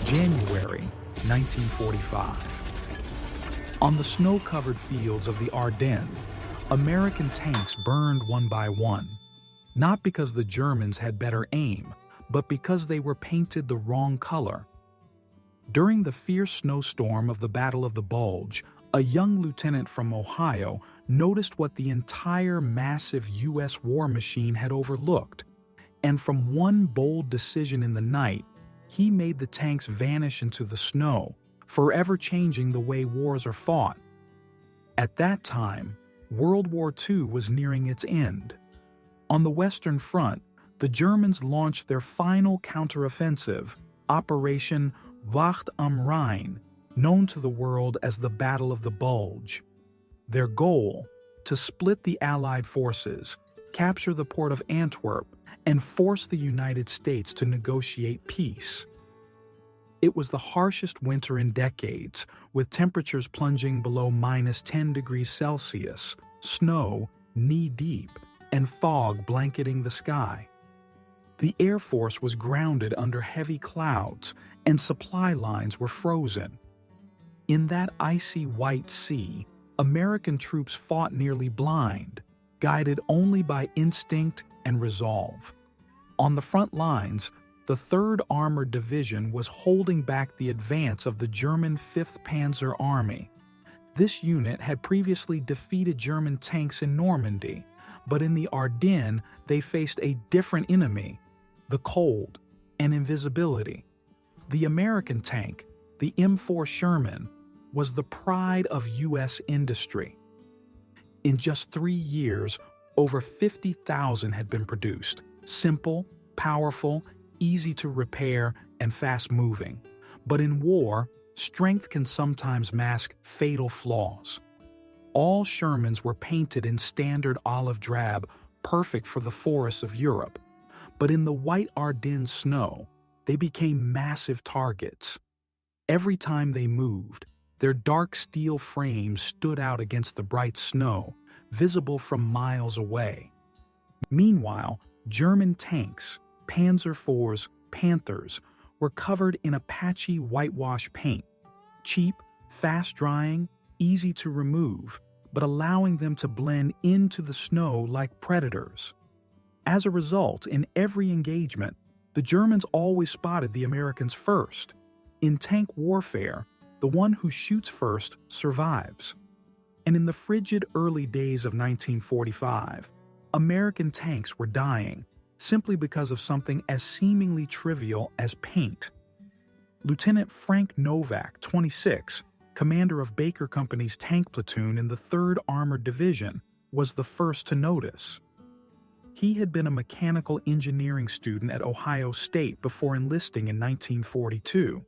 January 1945. On the snow-covered fields of the Ardennes, American tanks burned one by one, not because the Germans had better aim, but because they were painted the wrong color. During the fierce snowstorm of the Battle of the Bulge, a young lieutenant from Ohio noticed what the entire massive U.S. war machine had overlooked, and from one bold decision in the night, he made the tanks vanish into the snow, forever changing the way wars are fought. At that time, World War II was nearing its end. On the Western Front, the Germans launched their final counteroffensive, Operation Wacht am Rhein, known to the world as the Battle of the Bulge. Their goal: to split the Allied forces, capture the port of Antwerp, and force the United States to negotiate peace. It was the harshest winter in decades, with temperatures plunging below -10 degrees Celsius, snow knee-deep, and fog blanketing the sky. The Air Force was grounded under heavy clouds, and supply lines were frozen. In that icy white sea, American troops fought nearly blind, guided only by instinct and resolve. On the front lines, the 3rd Armored Division was holding back the advance of the German 5th Panzer Army. This unit had previously defeated German tanks in Normandy, but in the Ardennes they faced a different enemy: the cold and invisibility. The American tank, the M4 Sherman, was the pride of U.S. industry. In just 3 years, over 50,000 had been produced, simple, powerful, easy to repair, and fast-moving. But in war, strength can sometimes mask fatal flaws. All Shermans were painted in standard olive drab, perfect for the forests of Europe. But in the white Ardennes snow, they became massive targets. Every time they moved, their dark steel frames stood out against the bright snow, visible from miles away. Meanwhile, German tanks, Panzer IVs, Panthers, were covered in a patchy whitewash paint, cheap, fast-drying, easy to remove, but allowing them to blend into the snow like predators. As a result, in every engagement, the Germans always spotted the Americans first. In tank warfare, the one who shoots first survives. And in the frigid early days of 1945, American tanks were dying, simply because of something as seemingly trivial as paint. Lieutenant Frank Novak, 26, commander of Baker Company's tank platoon in the 3rd Armored Division, was the first to notice. He had been a mechanical engineering student at Ohio State before enlisting in 1942.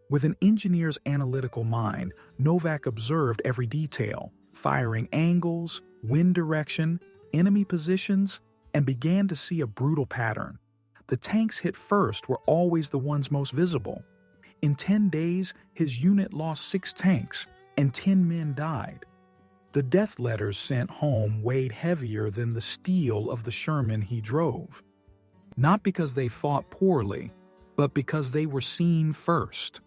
With an engineer's analytical mind, Novak observed every detail: firing angles, wind direction, enemy positions, and began to see a brutal pattern. The tanks hit first were always the ones most visible. In 10 days, his unit lost 6 tanks, and 10 men died. The death letters sent home weighed heavier than the steel of the Sherman he drove. Not because they fought poorly, but because they were seen first.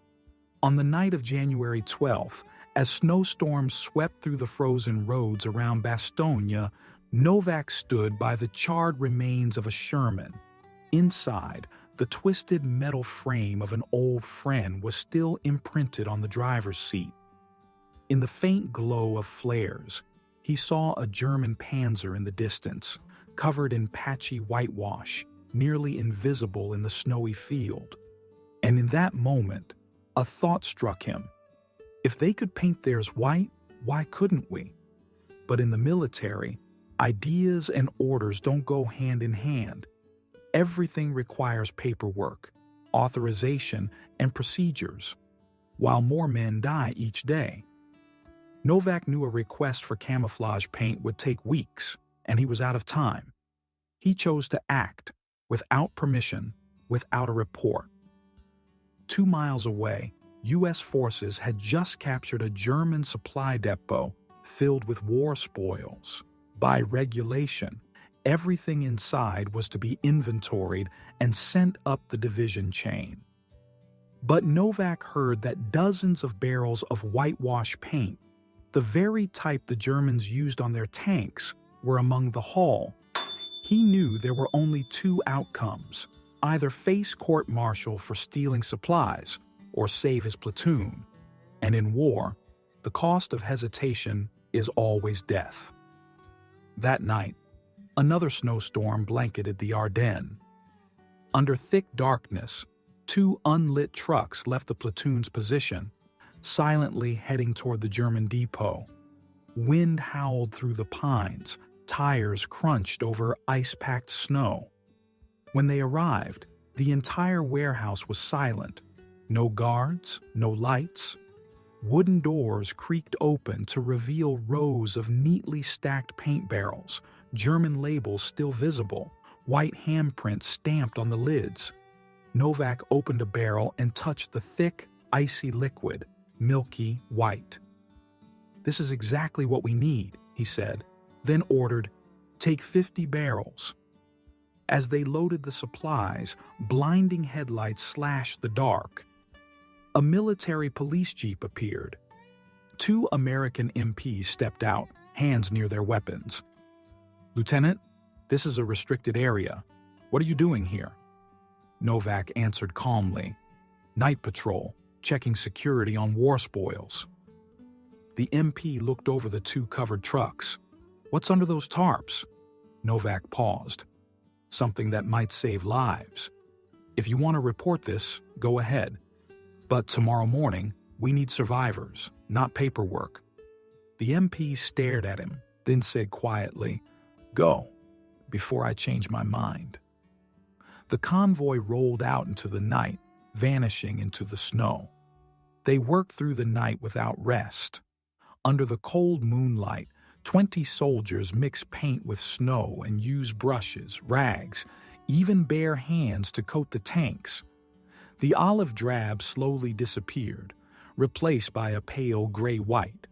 On the night of January 12th, as snowstorms swept through the frozen roads around Bastogne, Novak stood by the charred remains of a Sherman. Inside, the twisted metal frame of an old friend was still imprinted on the driver's seat. In the faint glow of flares, he saw a German Panzer in the distance, covered in patchy whitewash, nearly invisible in the snowy field. And in that moment, a thought struck him. If they could paint theirs white, why couldn't we? But in the military, ideas and orders don't go hand in hand. Everything requires paperwork, authorization, and procedures, while more men die each day. Novak knew a request for camouflage paint would take weeks, and he was out of time. He chose to act, without permission, without a report. 2 miles away, U.S. forces had just captured a German supply depot filled with war spoils. By regulation, everything inside was to be inventoried and sent up the division chain. But Novak heard that dozens of barrels of whitewash paint, the very type the Germans used on their tanks, were among the haul. He knew there were only two outcomes: either face court-martial for stealing supplies or save his platoon. And in war, the cost of hesitation is always death. That night, another snowstorm blanketed the Ardennes. Under thick darkness, two unlit trucks left the platoon's position, silently heading toward the German depot. Wind howled through the pines, tires crunched over ice-packed snow. When they arrived, the entire warehouse was silent. No guards, no lights. Wooden doors creaked open to reveal rows of neatly stacked paint barrels, German labels still visible, white handprints stamped on the lids. Novak opened a barrel and touched the thick, icy liquid, milky white. "This is exactly what we need," he said, then ordered, "Take 50 barrels." As they loaded the supplies, blinding headlights slashed the dark. A military police jeep appeared. Two American MPs stepped out, hands near their weapons. "Lieutenant, this is a restricted area. What are you doing here?" Novak answered calmly, "Night patrol, checking security on war spoils." The MP looked over the two covered trucks. "What's under those tarps?" Novak paused. "Something that might save lives. If you want to report this, go ahead. But tomorrow morning, we need survivors, not paperwork." The MP stared at him, then said quietly, "Go, before I change my mind." The convoy rolled out into the night, vanishing into the snow. They worked through the night without rest. Under the cold moonlight, 20 soldiers mixed paint with snow and used brushes, rags, even bare hands to coat the tanks. The olive drab slowly disappeared, replaced by a pale gray-white.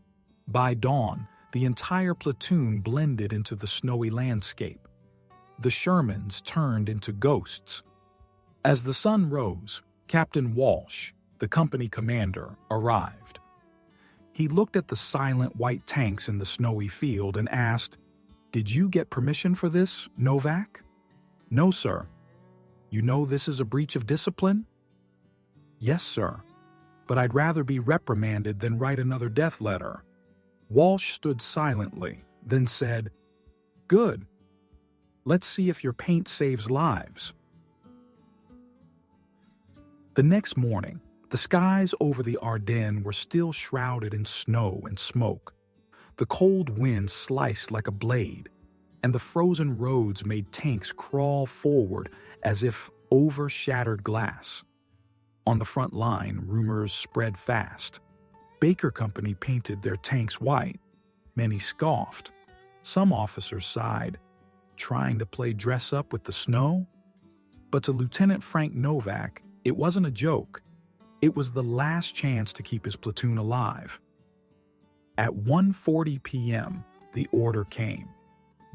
By dawn, the entire platoon blended into the snowy landscape. The Shermans turned into ghosts. As the sun rose, Captain Walsh, the company commander, arrived. He looked at the silent white tanks in the snowy field and asked, "Did you get permission for this, Novak?" "No, sir." "You know this is a breach of discipline?" "Yes, sir. But I'd rather be reprimanded than write another death letter." Walsh stood silently, then said, "Good. Let's see if your paint saves lives." The next morning, the skies over the Ardennes were still shrouded in snow and smoke. The cold wind sliced like a blade, and the frozen roads made tanks crawl forward as if over shattered glass. On the front line, rumors spread fast. Baker Company painted their tanks white. Many scoffed. Some officers sighed, trying to play dress-up with the snow. But to Lieutenant Frank Novak, it wasn't a joke. It was the last chance to keep his platoon alive. At 1:40 p.m., the order came.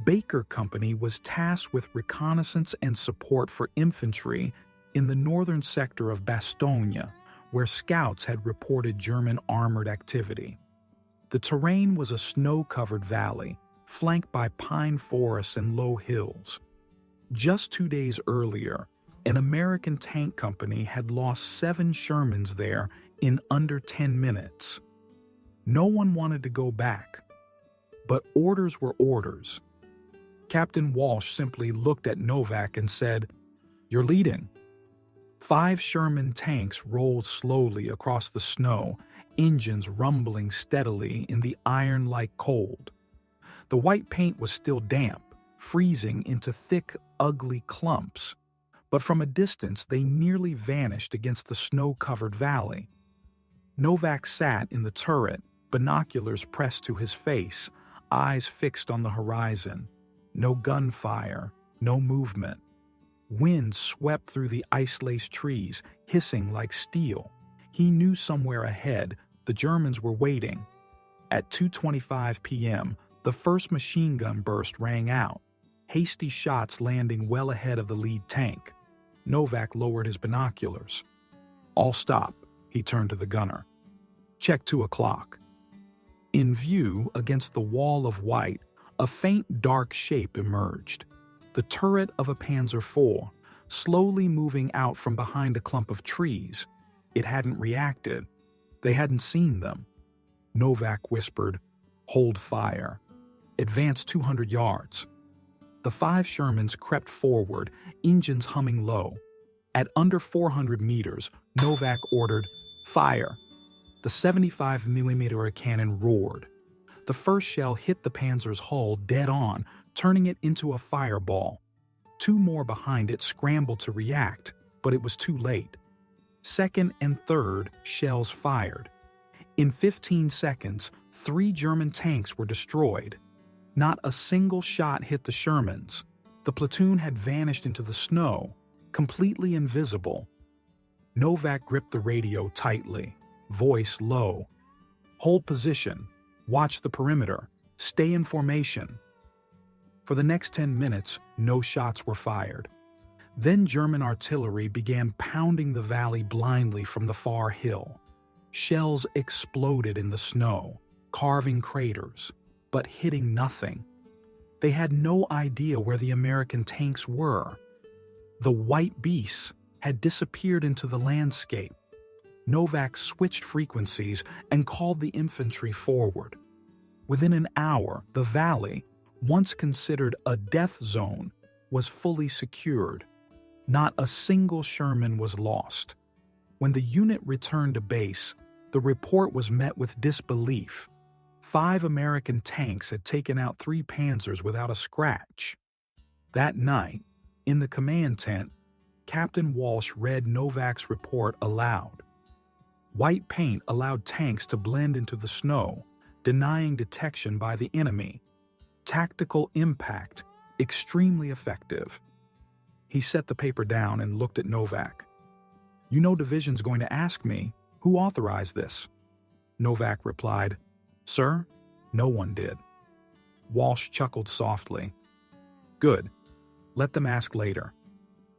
Baker Company was tasked with reconnaissance and support for infantry in the northern sector of Bastogne, where scouts had reported German armored activity. The terrain was a snow-covered valley, flanked by pine forests and low hills. Just 2 days earlier, an American tank company had lost 7 Shermans there in under 10 minutes. No one wanted to go back, but orders were orders. Captain Walsh simply looked at Novak and said, "You're leading." 5 Sherman tanks rolled slowly across the snow, engines rumbling steadily in the iron-like cold. The white paint was still damp, freezing into thick, ugly clumps, but from a distance they nearly vanished against the snow-covered valley. Novak sat in the turret, binoculars pressed to his face, eyes fixed on the horizon. No gunfire, no movement. Wind swept through the ice-laced trees, hissing like steel. He knew somewhere ahead, the Germans were waiting. At 2:25 p.m., the first machine gun burst rang out, hasty shots landing well ahead of the lead tank. Novak lowered his binoculars. All stop, he turned to the gunner. Check 2 o'clock. In view, against the wall of white, a faint dark shape emerged. The turret of a Panzer IV, slowly moving out from behind a clump of trees. It hadn't reacted. They hadn't seen them. Novak whispered, "Hold fire. Advance 200 yards." The 5 Shermans crept forward, engines humming low. At under 400 meters, Novak ordered, "Fire." The 75mm cannon roared. The first shell hit the Panzer's hull dead on, turning it into a fireball. 2 more behind it scrambled to react, but it was too late. Second and third shells fired. In 15 seconds, 3 German tanks were destroyed. Not a single shot hit the Shermans. The platoon had vanished into the snow, completely invisible. Novak gripped the radio tightly, voice low. "Hold position. Watch the perimeter. Stay in formation." For the next 10 minutes, no shots were fired. Then German artillery began pounding the valley blindly from the far hill. Shells exploded in the snow, carving craters, but hitting nothing. They had no idea where the American tanks were. The white beasts had disappeared into the landscape. Novak switched frequencies and called the infantry forward. Within an hour, the valley, once considered a death zone, was fully secured. Not a single Sherman was lost. When the unit returned to base, the report was met with disbelief. 5 American tanks had taken out 3 Panzers without a scratch. That night, in the command tent, Captain Walsh read Novak's report aloud. White paint allowed tanks to blend into the snow, denying detection by the enemy. Tactical impact, extremely effective. He set the paper down and looked at Novak. "You know Division's going to ask me, who authorized this?" Novak replied, "Sir, no one did." Walsh chuckled softly. "Good. Let them ask later.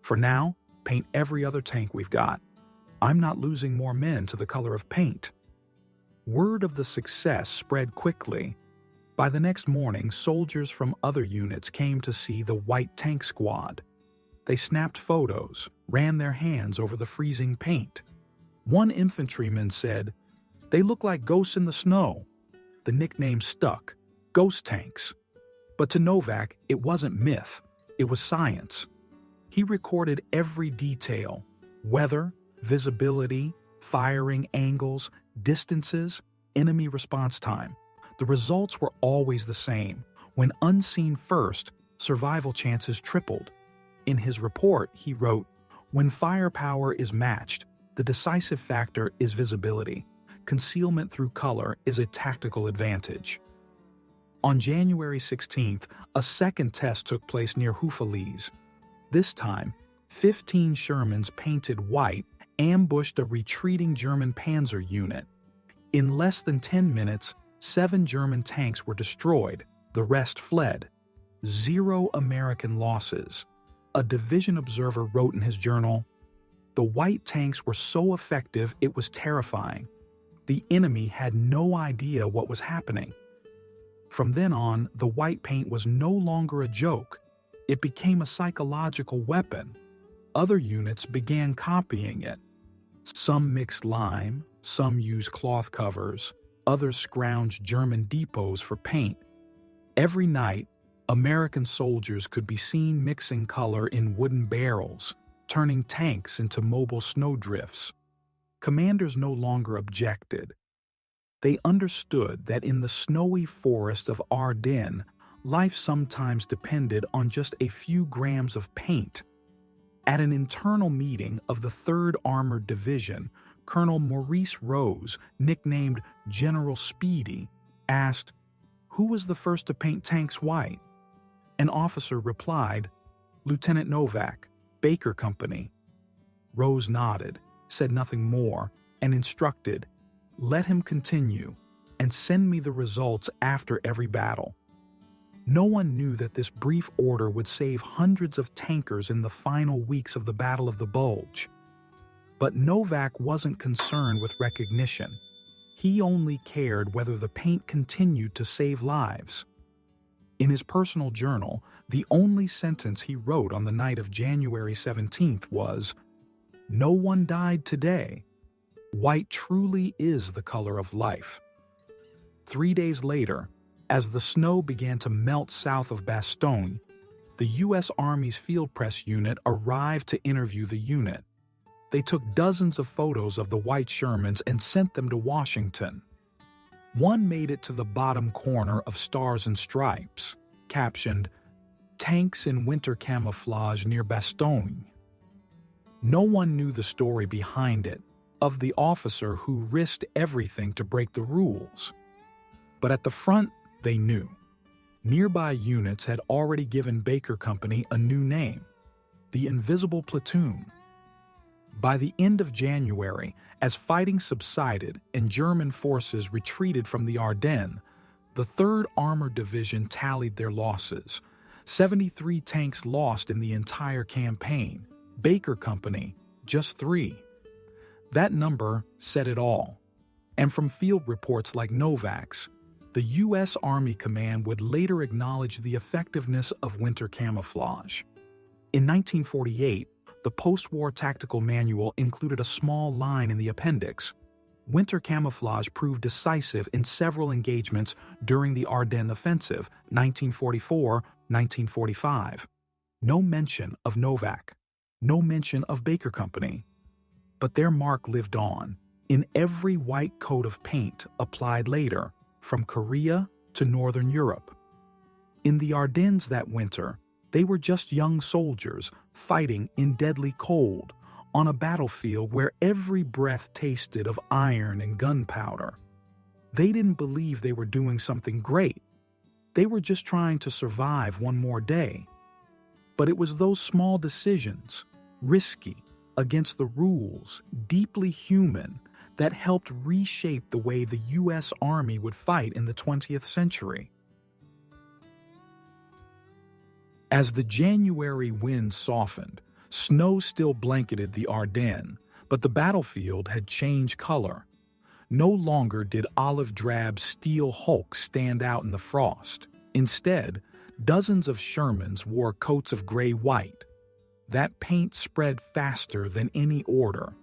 For now, paint every other tank we've got. I'm not losing more men to the color of paint." Word of the success spread quickly. By the next morning, soldiers from other units came to see the white tank squad. They snapped photos, ran their hands over the freezing paint. One infantryman said, "They look like ghosts in the snow." The nickname stuck, "Ghost Tanks." But to Novak, it wasn't myth, it was science. He recorded every detail: weather, visibility, firing angles, distances, enemy response time. The results were always the same. When unseen first, survival chances tripled. In his report, he wrote, "When firepower is matched, the decisive factor is visibility. Concealment through color is a tactical advantage." On January 16th, a second test took place near Houffalize. This time, 15 Shermans painted white ambushed a retreating German panzer unit. In less than 10 minutes, 7 German tanks were destroyed. The rest fled. 0 American losses. A division observer wrote in his journal, "The white tanks were so effective it was terrifying. The enemy had no idea what was happening." From then on, the white paint was no longer a joke. It became a psychological weapon. Other units began copying it. Some mixed lime, some used cloth covers, others scrounged German depots for paint. Every night, American soldiers could be seen mixing color in wooden barrels, turning tanks into mobile snowdrifts. Commanders no longer objected. They understood that in the snowy forest of Ardennes, life sometimes depended on just a few grams of paint. At an internal meeting of the 3rd Armored Division, Colonel Maurice Rose, nicknamed General Speedy, asked, "Who was the first to paint tanks white?" An officer replied, "Lieutenant Novak, Baker Company." Rose nodded, said nothing more, and instructed, "Let him continue, and send me the results after every battle." No one knew that this brief order would save hundreds of tankers in the final weeks of the Battle of the Bulge. But Novak wasn't concerned with recognition. He only cared whether the paint continued to save lives. In his personal journal, the only sentence he wrote on the night of January 17th was, "No one died today. White truly is the color of life." 3 days later, as the snow began to melt south of Bastogne, the U.S. Army's Field Press Unit arrived to interview the unit. They took dozens of photos of the white Shermans and sent them to Washington. One made it to the bottom corner of Stars and Stripes, captioned, "Tanks in winter camouflage near Bastogne." No one knew the story behind it, of the officer who risked everything to break the rules. But at the front, they knew. Nearby units had already given Baker Company a new name, the Invisible Platoon. By the end of January, as fighting subsided and German forces retreated from the Ardennes, the 3rd Armored Division tallied their losses. 73 tanks lost in the entire campaign. Baker Company, just 3. That number said it all. And from field reports like Novak's, the U.S. Army Command would later acknowledge the effectiveness of winter camouflage. In 1948, the post-war tactical manual included a small line in the appendix. Winter camouflage proved decisive in several engagements during the Ardennes Offensive, 1944-1945. No mention of Novak. No mention of Baker Company. But their mark lived on, in every white coat of paint applied later, from Korea to Northern Europe. In the Ardennes that winter, they were just young soldiers fighting in deadly cold on a battlefield where every breath tasted of iron and gunpowder. They didn't believe they were doing something great. They were just trying to survive one more day. But it was those small decisions, risky, against the rules, deeply human, that helped reshape the way the U.S. Army would fight in the 20th century. As the January wind softened, snow still blanketed the Ardennes, but the battlefield had changed color. No longer did olive drab steel hulks stand out in the frost. Instead, dozens of Shermans wore coats of gray-white. That paint spread faster than any order.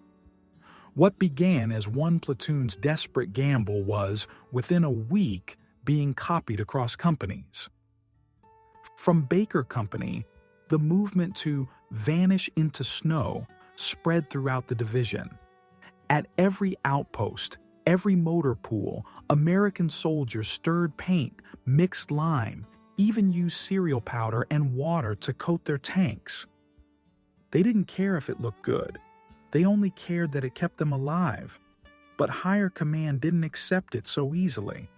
What began as one platoon's desperate gamble was, within a week, being copied across companies. From Baker Company, the movement to vanish into snow spread throughout the division. At every outpost, every motor pool, American soldiers stirred paint, mixed lime, even used cereal powder and water to coat their tanks. They didn't care if it looked good. They only cared that it kept them alive. But higher command didn't accept it so easily.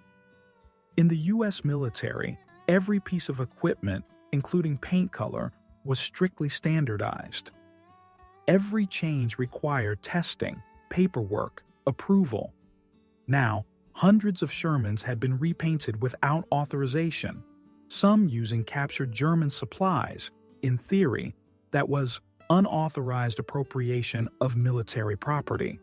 In the U.S. military, every piece of equipment, including paint color, was strictly standardized. Every change required testing, paperwork, approval. Now, hundreds of Shermans had been repainted without authorization, some using captured German supplies. In theory, that was unauthorized appropriation of military property.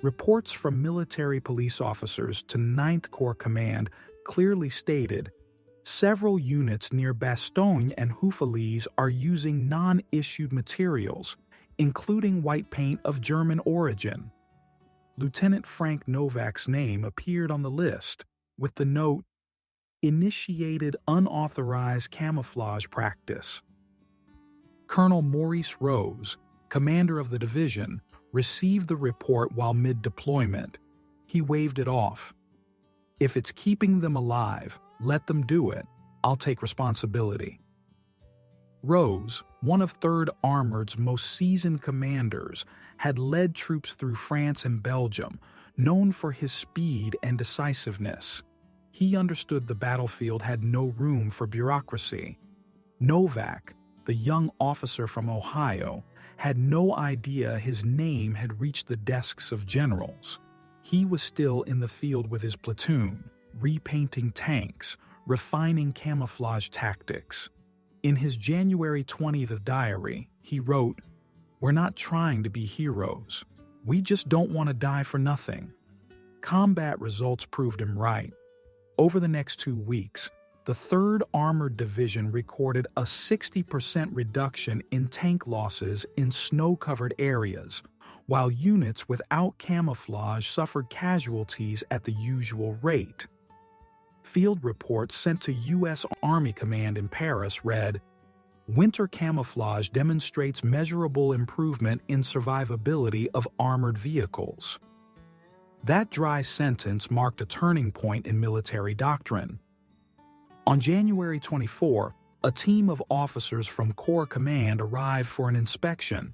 Reports from military police officers to 9th Corps Command clearly stated, several units near Bastogne and Houffalize are using non-issued materials, including white paint of German origin. Lieutenant Frank Novak's name appeared on the list, with the note, "Initiated unauthorized camouflage practice." Colonel Maurice Rose, commander of the division, received the report while mid-deployment. He waved it off. "If it's keeping them alive, let them do it. I'll take responsibility." Rose, one of 3rd Armored's most seasoned commanders, had led troops through France and Belgium, known for his speed and decisiveness. He understood the battlefield had no room for bureaucracy. Novak, the young officer from Ohio, had no idea his name had reached the desks of generals. He was still in the field with his platoon, repainting tanks, refining camouflage tactics. In his January 20th diary, he wrote, We're not trying to be heroes. We just don't want to die for nothing." Combat results proved him right. Over the next 2 weeks, the 3rd Armored Division recorded a 60% reduction in tank losses in snow-covered areas, while units without camouflage suffered casualties at the usual rate. Field reports sent to U.S. Army Command in Paris read, "Winter camouflage demonstrates measurable improvement in survivability of armored vehicles." That dry sentence marked a turning point in military doctrine. On January 24, a team of officers from Corps Command arrived for an inspection.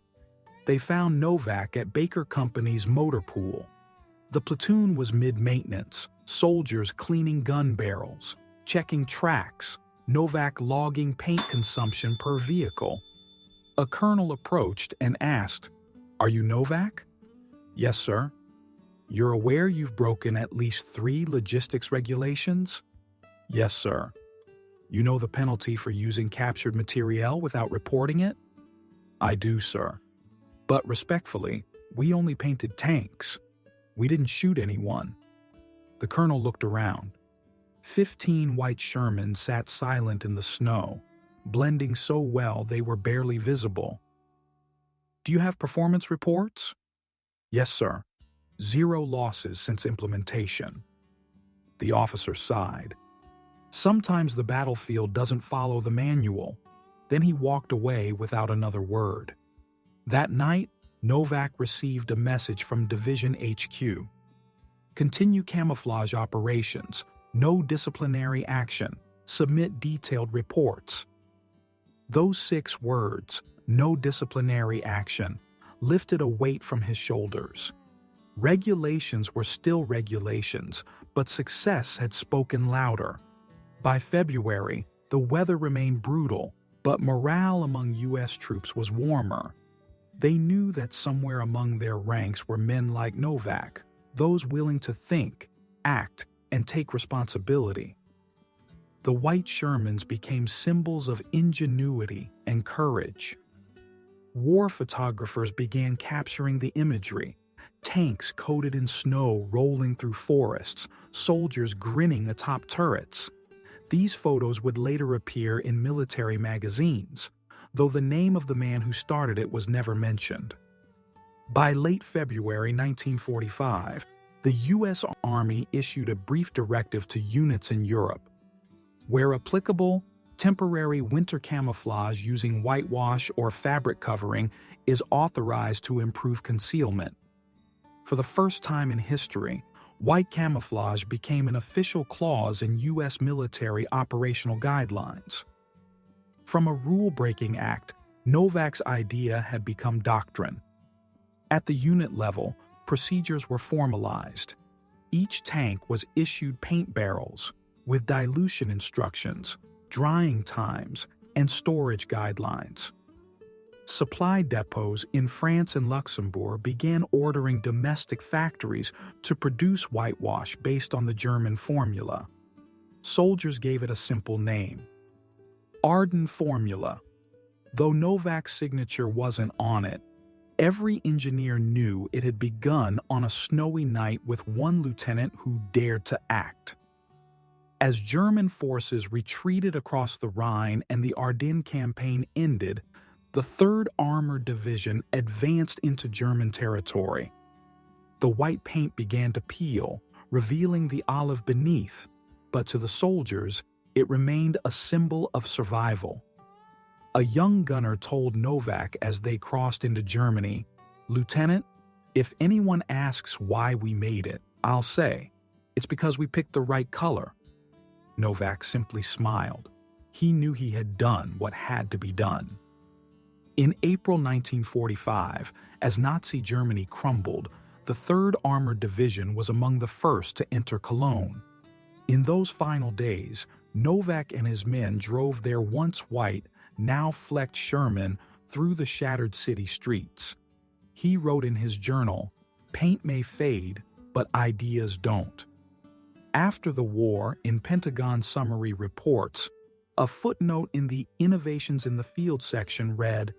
They found Novak at Baker Company's motor pool. The platoon was mid-maintenance, soldiers cleaning gun barrels, checking tracks, Novak logging paint consumption per vehicle. A colonel approached and asked, "Are you Novak?" "Yes, sir." "You're aware you've broken at least 3 logistics regulations?" "Yes, sir." "You know the penalty for using captured materiel without reporting it?" "I do, sir. But respectfully, we only painted tanks. We didn't shoot anyone." The colonel looked around. 15 white Shermans sat silent in the snow, blending so well they were barely visible. "Do you have performance reports?" "Yes, sir. 0 losses since implementation." The officer sighed. Sometimes the battlefield doesn't follow the manual. Then he walked away without another word. That night, Novak received a message from Division HQ. "Continue camouflage operations. No disciplinary action. Submit detailed reports." Those 6 words, "no disciplinary action," lifted a weight from his shoulders. Regulations were still regulations, but success had spoken louder. By February, the weather remained brutal, but morale among U.S. troops was warmer. They knew that somewhere among their ranks were men like Novak, those willing to think, act, and take responsibility. The white Shermans became symbols of ingenuity and courage. War photographers began capturing the imagery: tanks coated in snow rolling through forests, soldiers grinning atop turrets. These photos would later appear in military magazines, though the name of the man who started it was never mentioned. By late February 1945, the U.S. Army issued a brief directive to units in Europe. Where applicable, temporary winter camouflage using whitewash or fabric covering is authorized to improve concealment. For the first time in history, white camouflage became an official clause in U.S. military operational guidelines. From a rule-breaking act, Novak's idea had become doctrine. At the unit level, procedures were formalized. Each tank was issued paint barrels with dilution instructions, drying times, and storage guidelines. Supply depots in France and Luxembourg began ordering domestic factories to produce whitewash based on the German formula. Soldiers gave it a simple name: Ardennes formula. Though Novak's signature wasn't on it, every engineer knew it had begun on a snowy night with one lieutenant who dared to act. As German forces retreated across the Rhine and the Ardennes campaign ended, the 3rd Armored Division advanced into German territory. The white paint began to peel, revealing the olive beneath, but to the soldiers, it remained a symbol of survival. A young gunner told Novak as they crossed into Germany, "Lieutenant, if anyone asks why we made it, I'll say, it's because we picked the right color." Novak simply smiled. He knew he had done what had to be done. In April 1945, as Nazi Germany crumbled, the 3rd Armored Division was among the first to enter Cologne. In those final days, Novak and his men drove their once white, now flecked Sherman through the shattered city streets. He wrote in his journal, "Paint may fade, but ideas don't." After the war, in Pentagon summary reports, a footnote in the Innovations in the Field section read,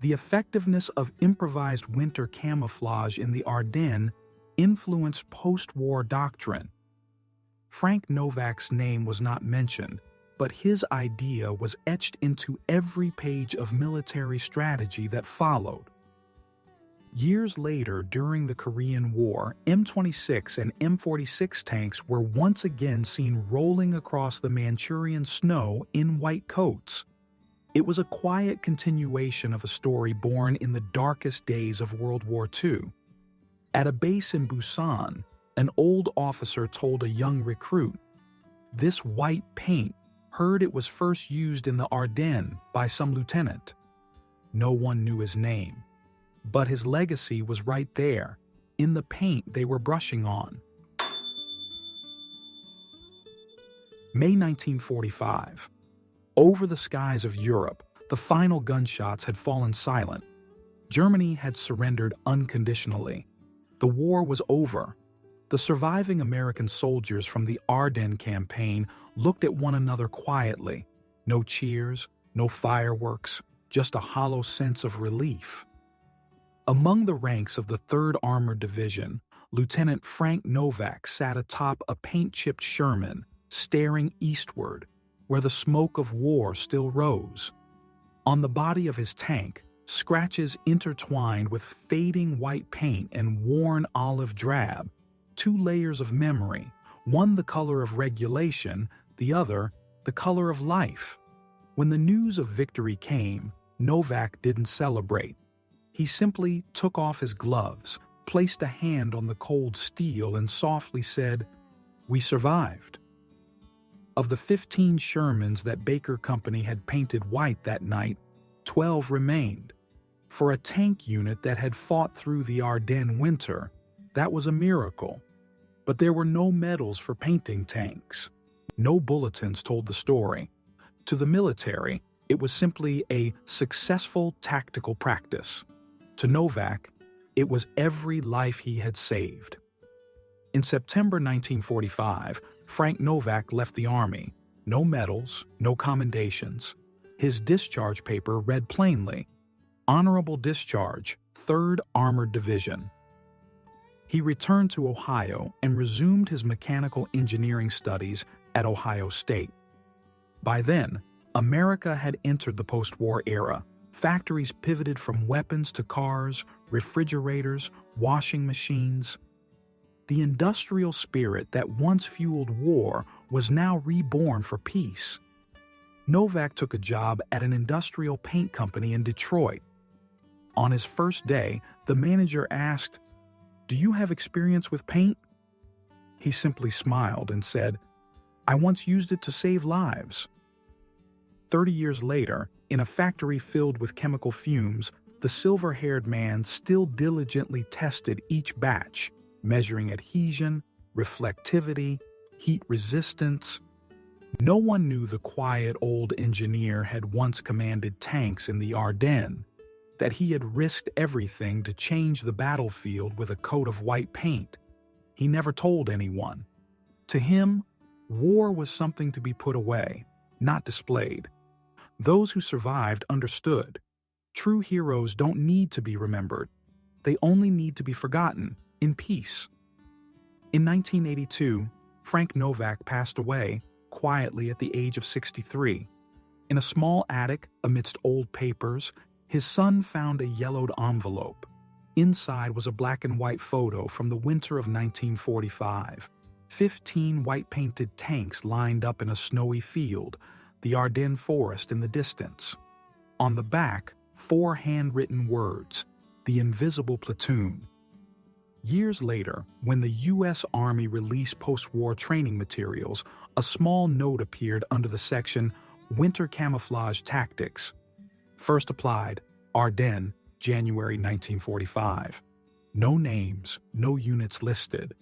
The effectiveness of improvised winter camouflage in the Ardennes influenced post-war doctrine. Frank Novak's name was not mentioned, but his idea was etched into every page of military strategy that followed. Years later, during the Korean War, M26 and M46 tanks were once again seen rolling across the Manchurian snow in white coats. It was a quiet continuation of a story born in the darkest days of World War II. At a base in Busan, an old officer told a young recruit, "This white paint, heard it was first used in the Ardennes by some lieutenant." No one knew his name, but his legacy was right there, in the paint they were brushing on. May 1945. Over the skies of Europe, the final gunshots had fallen silent. Germany had surrendered unconditionally. The war was over. The surviving American soldiers from the Ardennes campaign looked at one another quietly. No cheers, no fireworks, just a hollow sense of relief. Among the ranks of the 3rd Armored Division, Lieutenant Frank Novak sat atop a paint-chipped Sherman, staring eastward, where the smoke of war still rose. On the body of his tank, scratches intertwined with fading white paint and worn olive drab, 2 layers of memory, one the color of regulation, the other the color of life. When the news of victory came, Novak didn't celebrate. He simply took off his gloves, placed a hand on the cold steel, and softly said, "We survived." Of the 15 Shermans that Baker Company had painted white that night, 12 remained. For a tank unit that had fought through the Ardennes winter, that was a miracle. But there were no medals for painting tanks. No bulletins told the story. To the military, it was simply a successful tactical practice. To Novak, it was every life he had saved. In September 1945, Frank Novak left the Army. No medals, no commendations. His discharge paper read plainly, "Honorable Discharge, 3rd Armored Division." He returned to Ohio and resumed his mechanical engineering studies at Ohio State. By then, America had entered the post-war era. Factories pivoted from weapons to cars, refrigerators, washing machines. The industrial spirit that once fueled war was now reborn for peace. Novak took a job at an industrial paint company in Detroit. On his first day, the manager asked, "Do you have experience with paint?" He simply smiled and said, "I once used it to save lives." 30 years later, in a factory filled with chemical fumes, the silver-haired man still diligently tested each batch, measuring adhesion, reflectivity, heat resistance. No one knew the quiet old engineer had once commanded tanks in the Ardennes, that he had risked everything to change the battlefield with a coat of white paint. He never told anyone. To him, war was something to be put away, not displayed. Those who survived understood. True heroes don't need to be remembered. They only need to be forgotten, in peace. In 1982, Frank Novak passed away, quietly at the age of 63. In a small attic amidst old papers, his son found a yellowed envelope. Inside was a black and white photo from the winter of 1945. 15 white-painted tanks lined up in a snowy field, the Ardennes forest in the distance. On the back, 4 handwritten words, "The Invisible Platoon." Years later, when the U.S. Army released post-war training materials, a small note appeared under the section Winter Camouflage Tactics. First applied, Ardennes, January 1945. No names, no units listed.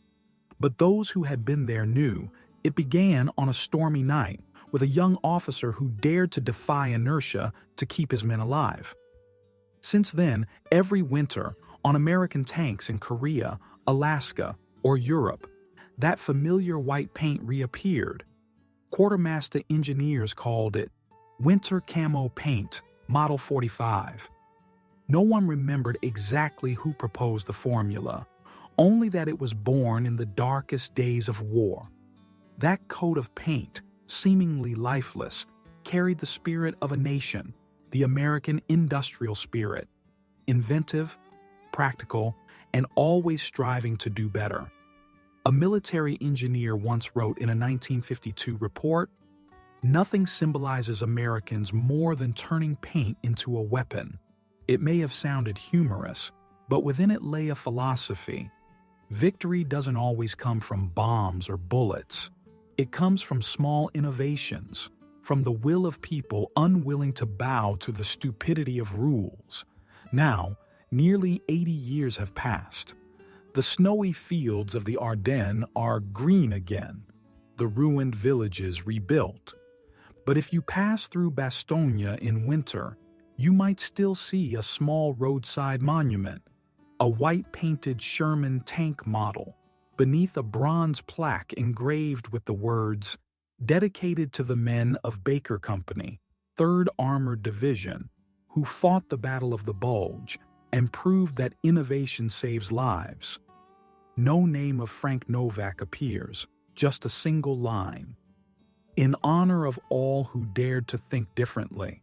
But those who had been there knew it began on a stormy night with a young officer who dared to defy inertia to keep his men alive. Since then, every winter, on American tanks in Korea, Alaska, or Europe, that familiar white paint reappeared. Quartermaster engineers called it Winter Camo Paint, Model 45. No one remembered exactly who proposed the formula, only that it was born in the darkest days of war. That coat of paint, seemingly lifeless, carried the spirit of a nation, the American industrial spirit, inventive, practical, and always striving to do better. A military engineer once wrote in a 1952 report, "Nothing symbolizes Americans more than turning paint into a weapon." It may have sounded humorous, but within it lay a philosophy. Victory doesn't always come from bombs or bullets. It comes from small innovations, from the will of people unwilling to bow to the stupidity of rules. Now, nearly 80 years have passed. The snowy fields of the Ardennes are green again, the ruined villages rebuilt. But if you pass through Bastogne in winter, you might still see a small roadside monument, a white-painted Sherman tank model, beneath a bronze plaque engraved with the words, "Dedicated to the men of Baker Company, 3rd Armored Division, who fought the Battle of the Bulge and proved that innovation saves lives." No name of Frank Novak appears, just a single line. "In honor of all who dared to think differently."